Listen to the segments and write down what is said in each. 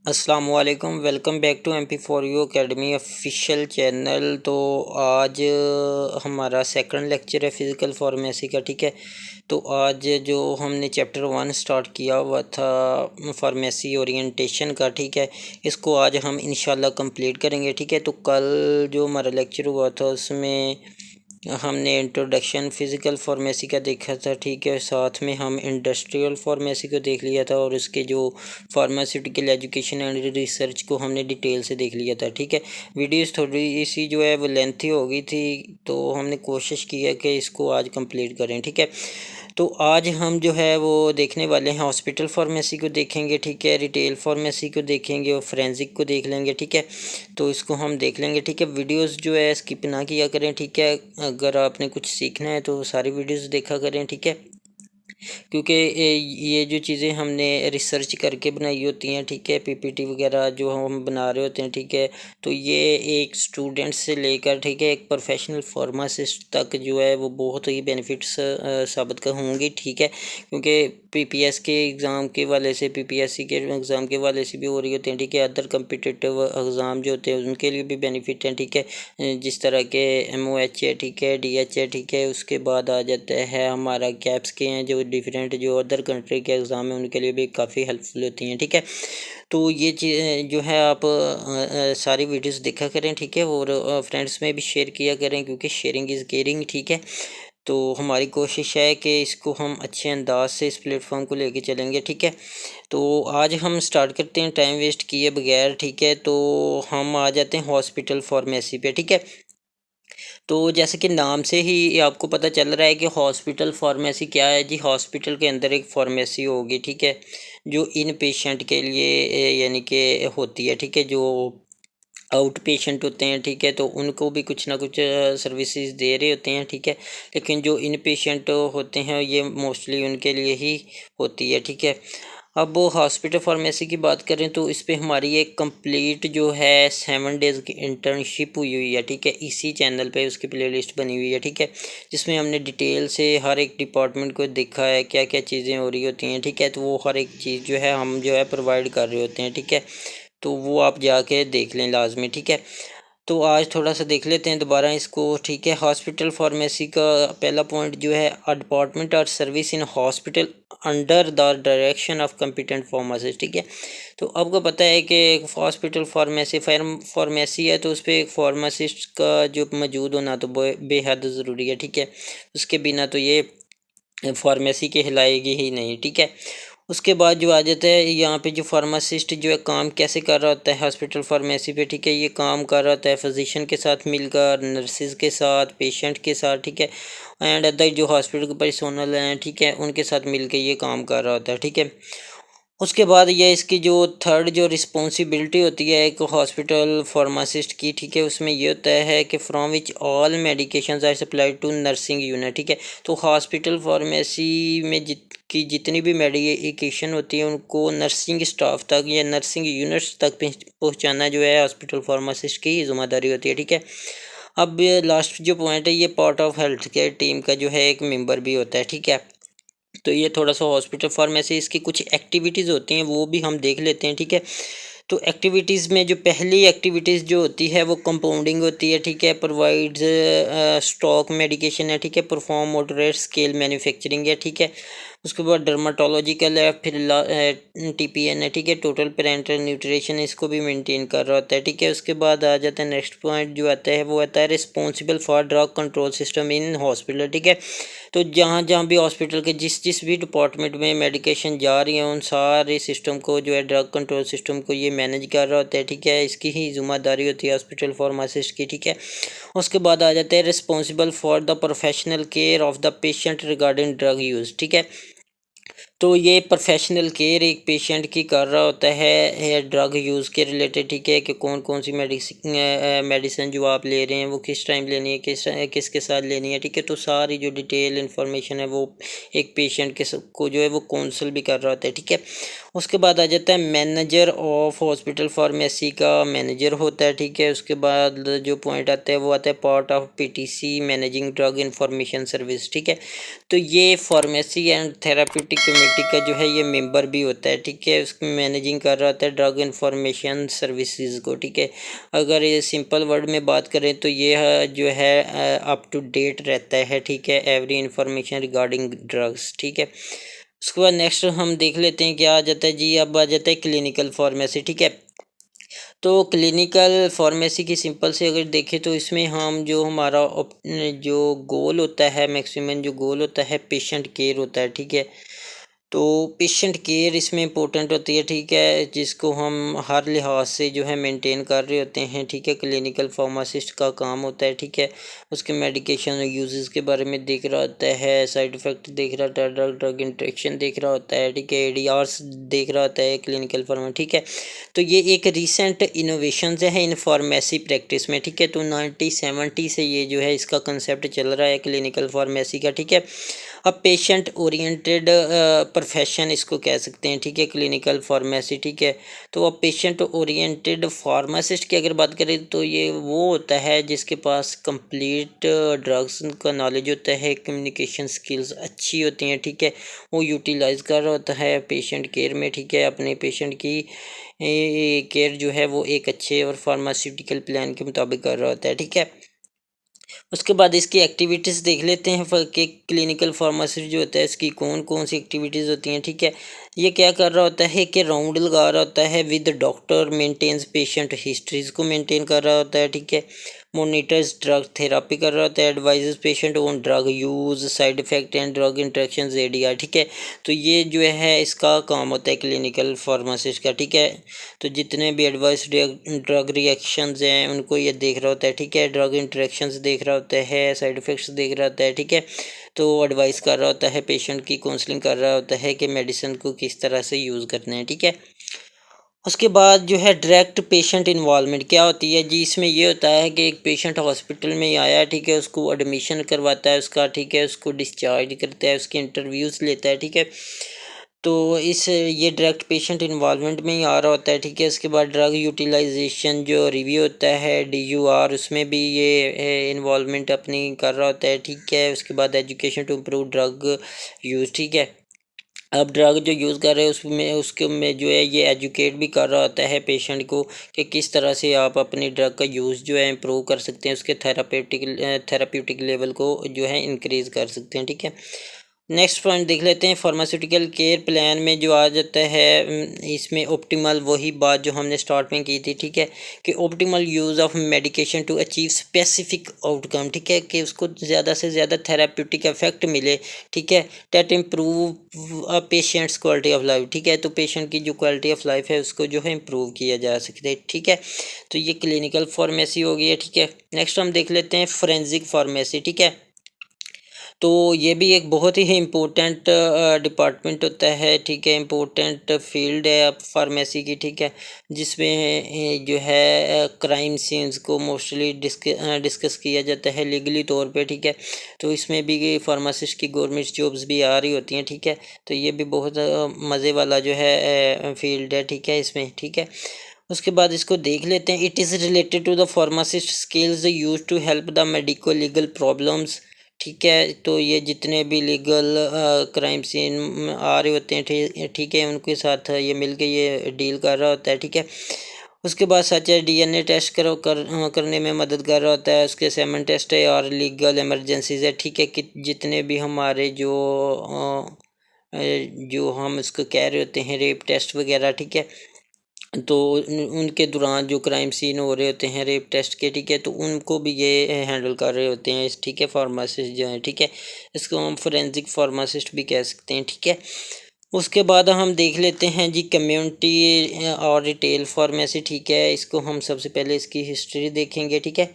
अस्सलाम वालेकुम। Welcome back to MP4U academy official channel. तो आज हमारा सेकंड लेक्चर है फ़िज़िकल फार्मेसी का। ठीक है, तो आज जो हमने चैप्टर 1 स्टार्ट किया हुआ था फार्मेसी ओरिएंटेशन का, ठीक है, इसको आज हम इंशाल्लाह कंप्लीट करेंगे। ठीक है, तो कल जो हमारा लेक्चर हुआ था उसमें हमने इंट्रोडक्शन फ़िज़िकल फार्मेसी का देखा था। ठीक है, साथ में हम इंडस्ट्रियल फार्मेसी को देख लिया था और उसके जो फार्मास्यूटिकल एजुकेशन एंड रिसर्च को हमने डिटेल से देख लिया था। ठीक है, वीडियोस थोड़ी सी जो है वो लेंथी हो गई थी, तो हमने कोशिश की है कि इसको आज कंप्लीट करें। ठीक है, तो आज हम जो है वो देखने वाले हैं हॉस्पिटल फार्मेसी को देखेंगे। ठीक है, रिटेल फार्मेसी को देखेंगे और फोरेंसिक को देख लेंगे। ठीक है, तो इसको हम देख लेंगे। ठीक है, वीडियोस जो है स्किप ना किया करें। ठीक है, अगर आपने कुछ सीखना है तो सारी वीडियोस देखा करें। ठीक है, क्योंकि ये जो चीज़ें हमने रिसर्च करके बनाई होती हैं, ठीक है, पीपीटी वगैरह जो हम बना रहे होते हैं, ठीक है, तो ये एक स्टूडेंट से लेकर, ठीक है, एक प्रोफेशनल फार्मासिस्ट तक जो है वो बहुत ही बेनिफिट्स साबित कर होंगी। ठीक है, क्योंकि पीपीएस के एग्ज़ाम के वाले से, पीपीएससी के एग्ज़ाम के वाले से भी हो रही होती हैं। ठीक है, अदर कम्पिटिटिव एग्ज़ाम जो होते हैं उनके लिए भी बेनिफिट हैं। ठीक है, जिस तरह के MOH है, ठीक है, DH है, ठीक है, उसके बाद आ जाता है हमारा कैप्स के हैं जो डिफरेंट जो अदर कंट्री के एग्ज़ाम हैं उनके लिए भी काफ़ी हेल्पफुल होती हैं। ठीक है, तो ये चीज़ जो है आप सारी वीडियोस देखा करें। ठीक है, और फ्रेंड्स में भी शेयर किया करें क्योंकि शेयरिंग इज़ केयरिंग। ठीक है, तो हमारी कोशिश है कि इसको हम अच्छे अंदाज से इस प्लेटफॉर्म को लेके चलेंगे। ठीक है, तो आज हम स्टार्ट करते हैं टाइम वेस्ट किए बगैर। ठीक है, तो हम आ जाते हैं हॉस्पिटल फार्मेसी पे। ठीक है, तो जैसे कि नाम से ही आपको पता चल रहा है कि हॉस्पिटल फार्मेसी क्या है जी। हॉस्पिटल के अंदर एक फार्मेसी होगी, ठीक है, जो इन पेशेंट के लिए यानी कि होती है। ठीक है, जो आउट पेशेंट होते हैं, ठीक है, तो उनको भी कुछ ना कुछ सर्विसेज दे रहे होते हैं। ठीक है, लेकिन जो इन पेशेंट होते हैं ये मोस्टली उनके लिए ही होती है। ठीक है, अब वो हॉस्पिटल फार्मेसी की बात करें तो इस पे हमारी एक कंप्लीट जो है 7 डेज़ की इंटर्नशिप हुई हुई है। ठीक है, इसी चैनल पे उसकी प्लेलिस्ट बनी हुई है। ठीक है, जिसमें हमने डिटेल से हर एक डिपार्टमेंट को देखा है क्या क्या चीज़ें हो रही होती हैं। ठीक है, तो वो हर एक चीज़ जो है हम जो है प्रोवाइड कर रहे होते हैं। ठीक है, तो वो आप जाके देख लें लाजमी। ठीक है, तो आज थोड़ा सा देख लेते हैं दोबारा इसको। ठीक है, हॉस्पिटल फार्मेसी का पहला पॉइंट जो है, अ डिपार्टमेंट और service in hospital under the direction of competent pharmacist. ठीक है, तो आपको पता है कि एक हॉस्पिटल फार्मेसी फार्मेसी है तो उस पर एक फार्मासिस्ट का जो मौजूद होना तो बेहद ज़रूरी है। ठीक है, उसके बिना तो ये फार्मेसी कहलाएगी ही नहीं। ठीक है, उसके बाद जो आ जाता है यहाँ पे जो फार्मासिस्ट जो है काम कैसे कर रहा होता है हॉस्पिटल फार्मेसी पे। ठीक है, ये काम कर रहा होता है फिजिशियन के साथ मिलकर, नर्सिस के साथ, पेशेंट के साथ। ठीक है, एंड अदर जो हॉस्पिटल के पर्सोनल हैं, ठीक है, उनके साथ मिलकर ये काम कर रहा होता है। ठीक है, उसके बाद ये इसकी जो थर्ड जो रिस्पॉन्सिबिलिटी होती है एक हॉस्पिटल फार्मासिस्ट की, ठीक है, उसमें ये होता है कि from which all medications are supplied to nursing unit. ठीक है, तो हॉस्पिटल फार्मेसी में जितनी भी मेडिकेशन होती है उनको नर्सिंग स्टाफ तक या नर्सिंग यूनिट्स तक पहुंचाना जो है हॉस्पिटल फार्मासिस्ट की जिम्मेदारी होती है। ठीक है, अब लास्ट जो पॉइंट है, ये part of health care team का जो है एक मेंबर भी होता है। ठीक है, तो ये थोड़ा सा हॉस्पिटल फार्मेसी इसकी कुछ एक्टिविटीज़ होती हैं वो भी हम देख लेते हैं। ठीक है, तो एक्टिविटीज़ में जो पहली एक्टिविटीज़ जो होती है वो कंपाउंडिंग होती है। ठीक है, प्रोवाइड्स स्टॉक मेडिकेशन है। ठीक है, परफॉर्म मॉडरेट स्केल मैन्युफैक्चरिंग है। ठीक है, उसके बाद डर्माटोलॉजिकल है, फिर TPN है। ठीक है, टोटल पेरेंटल न्यूट्रिशन इसको भी मेंटेन कर रहा होता है। ठीक है, उसके बाद आ जाता है नेक्स्ट पॉइंट जो आता है वो आता है responsible for drug control system in hospital. ठीक है, तो जहाँ जहाँ भी हॉस्पिटल के जिस जिस भी डिपार्टमेंट में मेडिकेशन जा रही है उन सारे सिस्टम को जो है ड्रग कंट्रोल सिस्टम को ये मैनेज कर रहा होता है। ठीक है, इसकी ही जिम्मेदारी होती है हॉस्पिटल फार्मासिस्ट की। ठीक है, उसके बाद आ जाते हैं responsible for the professional care of the patient regarding drug use. ठीक है, तो ये प्रोफेशनल केयर एक पेशेंट की कर रहा होता है ड्रग यूज़ के रिलेटेड। ठीक है, कि कौन कौन सी मेडिसिन जो आप ले रहे हैं वो किस टाइम लेनी है, किसके साथ लेनी है। ठीक है, तो सारी जो डिटेल इन्फॉर्मेशन है वो एक पेशेंट को जो है वो काउंसल भी कर रहा होता है। ठीक है, उसके बाद आ जाता है मैनेजर ऑफ हॉस्पिटल फार्मेसी का मैनेजर होता है, ठीक है। उसके बाद जो पॉइंट आता है वो आता है part of PTC managing drug information service, ठीक है। तो ये फार्मेसी एंड थेराप्यूटिक कमेटी का जो है ये मेंबर भी होता है, ठीक है। उसमें मैनेजिंग कर रहा होता है ड्रग इंफॉर्मेशन सर्विसेज को, ठीक है। अगर ये सिंपल वर्ड में बात करें तो ये जो है अप टू डेट रहता है, ठीक है, एवरी इंफॉर्मेशन रिगार्डिंग ड्रग्स, ठीक है। उसके बाद नेक्स्ट हम देख लेते हैं क्या आ जाता है जी। अब आ जाता है क्लिनिकल फार्मेसी, ठीक है। तो क्लिनिकल फार्मेसी की सिंपल से अगर देखें तो इसमें हम जो हमारा जो गोल होता है, मैक्सिमम जो गोल होता है पेशेंट केयर होता है, ठीक है। तो पेशेंट केयर इसमें इंपॉर्टेंट होती है, ठीक है, जिसको हम हर लिहाज से जो है मेंटेन कर रहे होते हैं, ठीक है। क्लिनिकल फार्मासिस्ट का काम होता है, ठीक है। उसके मेडिकेशन यूजेस के बारे में देख रहा होता है, साइड इफ़ेक्ट देख रहा होता है, ड्रग ड्रग इंटरेक्शन देख रहा होता है, ठीक है। एडीआरस देख रहा होता है क्लिनिकल फार्मा, ठीक है। तो ये एक रिसेंट इनोवेशन है इन फार्मेसी प्रैक्टिस में, ठीक है। तो 1970 से ये जो है इसका कंसेप्ट चल रहा है क्लिनिकल फार्मेसी का, ठीक है। अब पेशेंट ओरिएंटेड प्रोफेशन इसको कह सकते हैं, ठीक है, क्लिनिकल फार्मेसी, ठीक है। तो अब पेशेंट ओरिएंटेड फार्मासिस्ट की अगर बात करें तो ये वो होता है जिसके पास कंप्लीट ड्रग्स का नॉलेज होता है, कम्युनिकेशन स्किल्स अच्छी होती हैं, ठीक है। वो यूटिलाइज कर रहा होता है पेशेंट केयर में, ठीक है। अपने पेशेंट की केयर जो है वो एक अच्छे और फार्मास्यूटिकल प्लान के मुताबिक कर रहा होता है, ठीक है। उसके बाद इसकी एक्टिविटीज़ देख लेते हैं कि क्लिनिकल फार्मासिस्ट जो होता है इसकी कौन कौन सी एक्टिविटीज़ होती हैं, ठीक है। ये क्या कर रहा होता है कि राउंड लगा रहा होता है with doctor, maintains patient histories को मेंटेन कर रहा होता है, ठीक है। मोनिटर्स ड्रग थेरापी कर रहा होता है, advises patient on drug use, side effect and drug interaction ADR, ठीक है। तो ये जो है इसका काम होता है क्लिनिकल फार्मासिस्ट का, ठीक है। तो जितने भी एडवाइस ड्रग रिएक्शंस हैं उनको ये देख रहा होता है, ठीक है। ड्रग इंटरेक्शंस देख रहा होता है, साइड इफ़ेक्ट्स देख रहा होता है, ठीक है। तो एडवाइस कर रहा होता है, पेशेंट की काउंसलिंग कर रहा होता है कि मेडिसिन को किस तरह से यूज़ करना है, ठीक है। उसके बाद जो है डायरेक्ट पेशेंट इन्वॉल्वमेंट क्या होती है जी। इसमें ये होता है कि एक पेशेंट हॉस्पिटल में आया है, ठीक है, उसको एडमिशन करवाता है उसका, ठीक है, उसको डिस्चार्ज करता है, उसके इंटरव्यूज़ लेता है, ठीक है। तो इस ये डायरेक्ट पेशेंट इन्वॉल्वमेंट में ही आ रहा होता है, ठीक है। उसके बाद ड्रग यूटिलाइजेशन जो रिव्यू होता है डीयूआर, उसमें भी ये इन्वॉल्वमेंट अपनी कर रहा होता है, ठीक है। उसके बाद education to improve drug use, ठीक है। अब ड्रग जो यूज़ कर रहे हैं उसमें उसके में जो है ये एजुकेट भी कर रहा होता है पेशेंट को कि किस तरह से आप अपनी ड्रग का यूज़ जो है इम्प्रूव कर सकते हैं, उसके थेराप्यूटिक लेवल को जो है इंक्रीज़ कर सकते हैं, ठीक है। नेक्स्ट पॉइंट देख लेते हैं फार्मास्यूटिकल केयर प्लान में जो आ जाता है इसमें ऑप्टिमल वही बात जो हमने स्टार्ट में की थी, ठीक है, कि optimal use of medication to achieve specific outcome, ठीक है, कि उसको ज़्यादा से ज़्यादा थेराप्यूटिक इफेक्ट मिले, ठीक है, that improve patients quality of life, ठीक है। तो पेशेंट की जो क्वालिटी ऑफ लाइफ है उसको जो है इम्प्रूव किया जा सकता है, ठीक है। तो ये क्लिनिकल फार्मेसी हो गई है, ठीक है। नेक्स्ट हम देख लेते हैं फोरेंसिक फार्मेसी, ठीक है। तो ये भी एक बहुत ही इम्पोर्टेंट डिपार्टमेंट होता है, ठीक है, इम्पोर्टेंट फील्ड है अब फार्मेसी की, ठीक है, जिसमें जो है क्राइम सीन्स को मोस्टली डिस्कस किया जाता है लीगली तौर पे, ठीक है। तो इसमें भी फार्मासिस्ट की गवर्नमेंट जॉब्स भी आ रही होती हैं, ठीक है। तो ये भी बहुत मज़े वाला जो है फील्ड है, ठीक है, इसमें, ठीक है। उसके बाद इसको देख लेते हैं। It is related to the pharmacist skills use to help the medico legal problems, ठीक है। तो ये जितने भी लीगल क्राइम सीन आ रहे होते हैं, ठीक है, उनके साथ ये मिलके ये डील कर रहा होता है, ठीक है। उसके बाद सच है डीएनए टेस्ट करने में मदद कर रहा होता है, उसके सेमन टेस्ट है और लीगल इमरजेंसीज है, ठीक है, कि जितने भी हमारे जो हम इसको कह रहे होते हैं रेप टेस्ट वगैरह, ठीक है। तो उनके दौरान जो क्राइम सीन हो रहे होते हैं रेप टेस्ट के, ठीक है, तो उनको भी ये हैंडल कर रहे होते हैं, ठीक है, फार्मासिस्ट जो है, ठीक है। इसको हम फोरेंसिक फार्मासिस्ट भी कह सकते हैं, ठीक है। उसके बाद हम देख लेते हैं जी कम्युनिटी और रिटेल फार्मेसी, ठीक है। इसको हम सबसे पहले इसकी हिस्ट्री देखेंगे, ठीक है।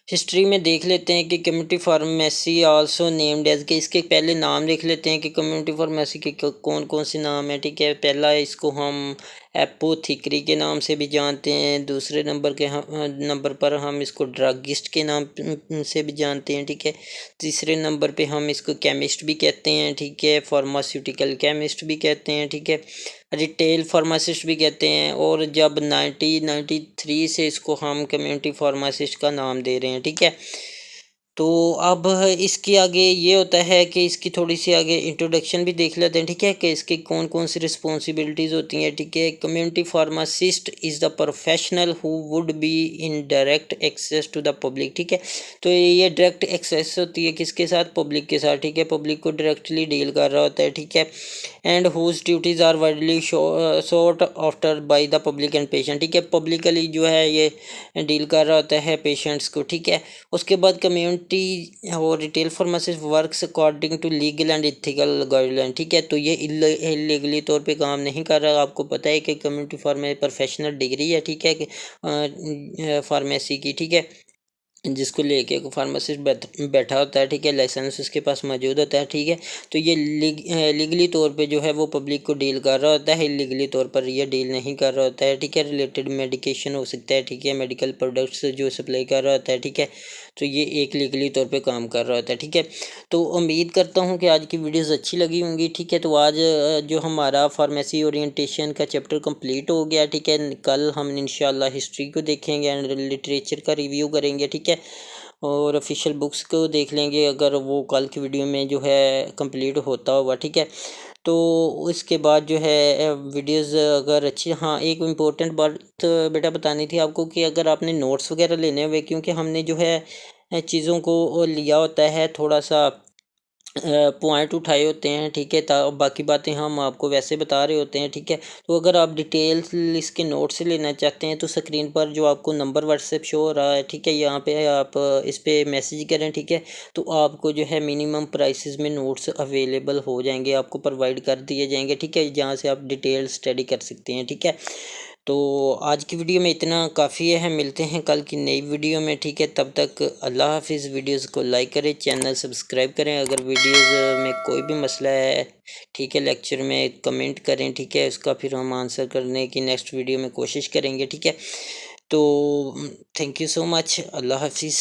हिस्ट्री में देख लेते हैं कि community pharmacy also named as, के इसके पहले नाम देख लेते हैं कि कम्युनिटी फार्मेसी के कौन कौन से नाम है, ठीक है। पहला इसको हम एपोथिकरी के नाम से भी जानते हैं। दूसरे नंबर पर हम इसको ड्रगिस्ट के नाम से भी जानते हैं, ठीक है। तीसरे नंबर पे हम इसको केमिस्ट भी कहते हैं, ठीक है। फार्मास्यूटिकल केमिस्ट भी कहते हैं, ठीक है। रिटेल फार्मासिस्ट भी कहते हैं। और जब 1993 से इसको हम कम्युनिटी फार्मासिस्ट का नाम दे रहे हैं, ठीक है। तो अब इसके आगे ये होता है कि इसकी थोड़ी सी आगे इंट्रोडक्शन भी देख लेते हैं, ठीक है, कि इसकी कौन कौन सी रिस्पॉन्सिबिलिटीज़ होती हैं, ठीक है। Community pharmacist is the professional who would be in direct access to the public, ठीक है। तो ये डायरेक्ट एक्सेस होती है किसके साथ? पब्लिक के साथ, ठीक है। पब्लिक को डायरेक्टली डील कर रहा होता है, ठीक है। And whose duties are widely sought after by the public and patient, ठीक है। पब्लिकली जो है ये डील कर रहा होता है पेशेंट्स को, ठीक है। उसके बाद कम्युनिटी और retail pharmacist works according to legal and ethical guideline, ठीक है। तो ये इलीगली तौर पे काम नहीं कर रहा। आपको पता है कि कम्युनिटी फार्मेसी प्रोफेशनल डिग्री है, ठीक है, कि फार्मेसी की, ठीक है, जिसको लेके फार्मासिस्ट बैठा होता है, ठीक है। लाइसेंस उसके पास मौजूद होता है, ठीक है। तो ये लीगली तौर पे जो है वो पब्लिक को डील कर रहा होता है, इलीगली तौर पर ये डील नहीं कर रहा होता है, ठीक है। रिलेटेड मेडिकेशन हो सकता है, ठीक है, मेडिकल प्रोडक्ट्स जो सप्लाई कर रहा होता है, ठीक है। तो ये एक लीगली तौर पे काम कर रहा होता है, ठीक है। तो उम्मीद करता हूँ कि आज की वीडियोस अच्छी लगी होंगी, ठीक है। तो आज जो हमारा फार्मेसी ओरिएंटेशन का चैप्टर कंप्लीट हो गया, ठीक है। कल हम इंशाल्लाह हिस्ट्री को देखेंगे एंड लिटरेचर का रिव्यू करेंगे, ठीक है। और ऑफिशियल बुक्स को देख लेंगे अगर वो कल की वीडियो में जो है कंप्लीट होता होगा, ठीक है। तो इसके बाद जो है वीडियोस अगर अच्छी, हाँ एक इम्पोर्टेंट बात बेटा बतानी थी आपको कि अगर आपने नोट्स वगैरह लेने हुए, क्योंकि हमने जो है चीज़ों को लिया होता है थोड़ा सा पॉइंट उठाए होते हैं, ठीक है। बाकी बातें हम आपको वैसे बता रहे होते हैं, ठीक है। तो अगर आप डिटेल्स इसके नोट्स लेना चाहते हैं तो स्क्रीन पर जो आपको नंबर व्हाट्सएप शो हो रहा है, ठीक है, यहाँ पे आप इस पर मैसेज करें, ठीक है। तो आपको जो है मिनिमम प्राइसेस में नोट्स अवेलेबल हो जाएंगे, आपको प्रोवाइड कर दिए जाएंगे, ठीक है, जहाँ से आप डिटेल स्टडी कर सकते हैं, ठीक है। तो आज की वीडियो में इतना काफ़ी है, मिलते हैं कल की नई वीडियो में, ठीक है। तब तक अल्लाह हाफिज़। वीडियोस को लाइक करें, चैनल सब्सक्राइब करें। अगर वीडियोस में कोई भी मसला है, ठीक है, लेक्चर में कमेंट करें, ठीक है, उसका फिर हम आंसर करने की नेक्स्ट वीडियो में कोशिश करेंगे, ठीक है। तो थैंक यू सो मच। अल्लाह हाफिज़।